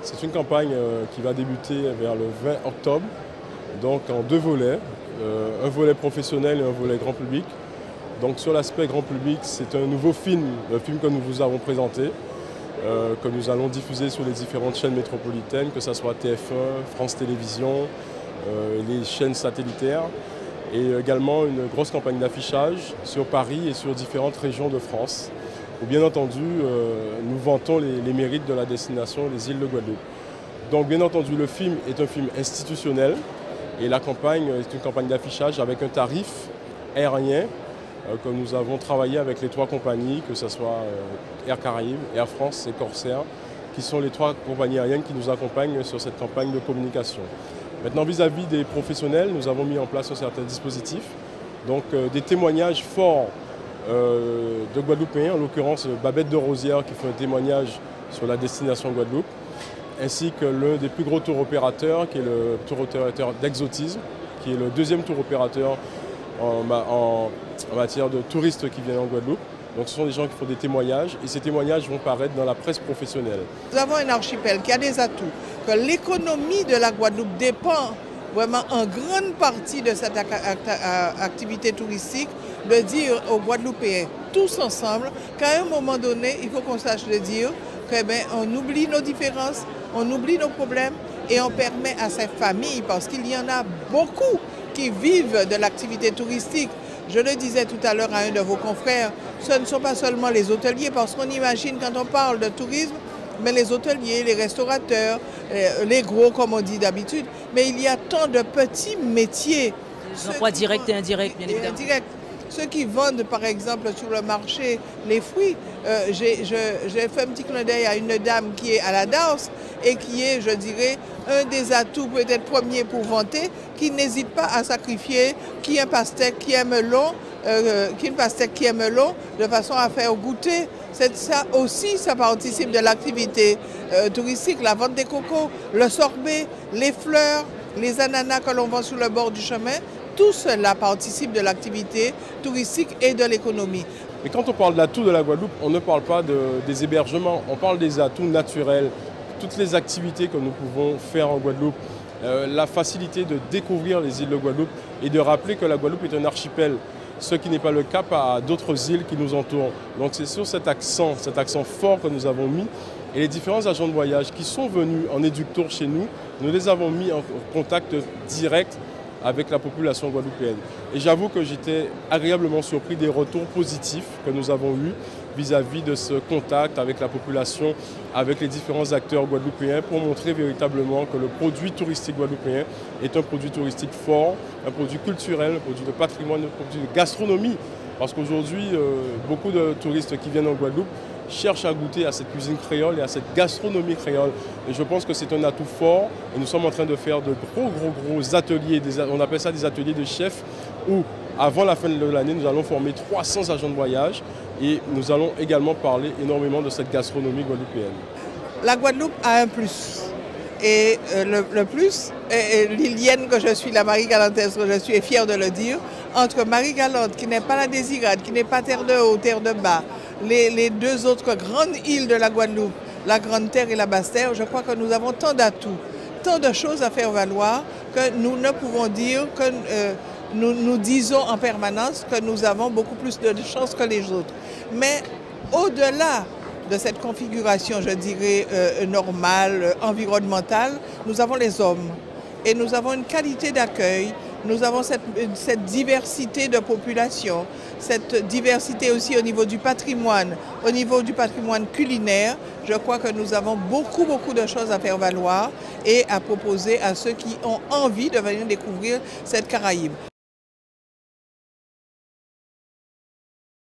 C'est une campagne qui va débuter vers le 20 octobre, donc en deux volets, un volet professionnel et un volet grand public. Donc sur l'aspect grand public, c'est un nouveau film, le film que nous vous avons présenté, que nous allons diffuser sur les différentes chaînes métropolitaines, que ce soit TF1, France Télévisions, les chaînes satellitaires, et également une grosse campagne d'affichage sur Paris et sur différentes régions de France, où bien entendu nous vantons les mérites de la destination des îles de Guadeloupe. Donc bien entendu le film est un film institutionnel et la campagne est une campagne d'affichage avec un tarif aérien que nous avons travaillé avec les trois compagnies, que ce soit Air Caraïbes, Air France et Corsair, qui sont les trois compagnies aériennes qui nous accompagnent sur cette campagne de communication. Maintenant, vis-à-vis des professionnels, nous avons mis en place un certain dispositif, donc des témoignages forts de Guadeloupéens, en l'occurrence Babette de Rosière qui fait un témoignage sur la destination Guadeloupe, ainsi que l'un des plus gros tours opérateurs, qui est le tour opérateur d'Exotisme, qui est le deuxième tour opérateur en matière de touristes qui viennent en Guadeloupe. Donc ce sont des gens qui font des témoignages et ces témoignages vont paraître dans la presse professionnelle. Nous avons un archipel qui a des atouts, que l'économie de la Guadeloupe dépend vraiment en grande partie de cette activité touristique, de dire aux Guadeloupéens, tous ensemble, qu'à un moment donné, il faut qu'on sache le dire, qu'on oublie nos différences, on oublie nos problèmes et on permet à ces familles, parce qu'il y en a beaucoup qui vivent de l'activité touristique. Je le disais tout à l'heure à un de vos confrères, ce ne sont pas seulement les hôteliers, parce qu'on imagine quand on parle de tourisme, mais les hôteliers, les restaurateurs, les gros comme on dit d'habitude, mais il y a tant de petits métiers. Emplois directs et indirects, bien évidemment. Ceux qui vendent par exemple sur le marché les fruits, j'ai fait un petit clin d'œil à une dame qui est à la danse et qui est, je dirais, un des atouts peut-être premiers pour vanter, qui n'hésite pas à sacrifier qui un pastèque, qui un melon, de façon à faire goûter. Ça aussi, ça participe de l'activité touristique, la vente des cocos, le sorbet, les fleurs, les ananas que l'on vend sur le bord du chemin. Tout cela participe de l'activité touristique et de l'économie. Mais quand on parle d'atouts de la Guadeloupe, on ne parle pas des hébergements, on parle des atouts naturels, toutes les activités que nous pouvons faire en Guadeloupe, la facilité de découvrir les îles de Guadeloupe et de rappeler que la Guadeloupe est un archipel, ce qui n'est pas le cas à d'autres îles qui nous entourent. Donc c'est sur cet accent fort que nous avons mis. Et les différents agents de voyage qui sont venus en éductour chez nous, nous les avons mis en contact direct avec la population guadeloupéenne. Et j'avoue que j'étais agréablement surpris des retours positifs que nous avons eus vis-à-vis de ce contact avec la population, avec les différents acteurs guadeloupéens pour montrer véritablement que le produit touristique guadeloupéen est un produit touristique fort, un produit culturel, un produit de patrimoine, un produit de gastronomie. Parce qu'aujourd'hui, beaucoup de touristes qui viennent en Guadeloupe cherchent à goûter à cette cuisine créole et à cette gastronomie créole. Et je pense que c'est un atout fort. Et nous sommes en train de faire de gros ateliers, on appelle ça des ateliers de chefs, où avant la fin de l'année, nous allons former 300 agents de voyage et nous allons également parler énormément de cette gastronomie guadeloupéenne. La Guadeloupe a un plus. Et le plus, l'Ilienne que je suis, la Marie-Galantaise que je suis, est fière de le dire, entre Marie-Galante, qui n'est pas la Désirade, qui n'est pas terre de haut, terre de bas, les deux autres grandes îles de la Guadeloupe, la Grande Terre et la Basse Terre, je crois que nous avons tant d'atouts, tant de choses à faire valoir que nous ne pouvons dire que nous disons en permanence que nous avons beaucoup plus de chances que les autres. Mais au-delà de cette configuration, je dirais, normale, environnementale, nous avons les hommes. Et nous avons une qualité d'accueil, nous avons cette diversité de population, cette diversité aussi au niveau du patrimoine culinaire. Je crois que nous avons beaucoup de choses à faire valoir et à proposer à ceux qui ont envie de venir découvrir cette Caraïbe.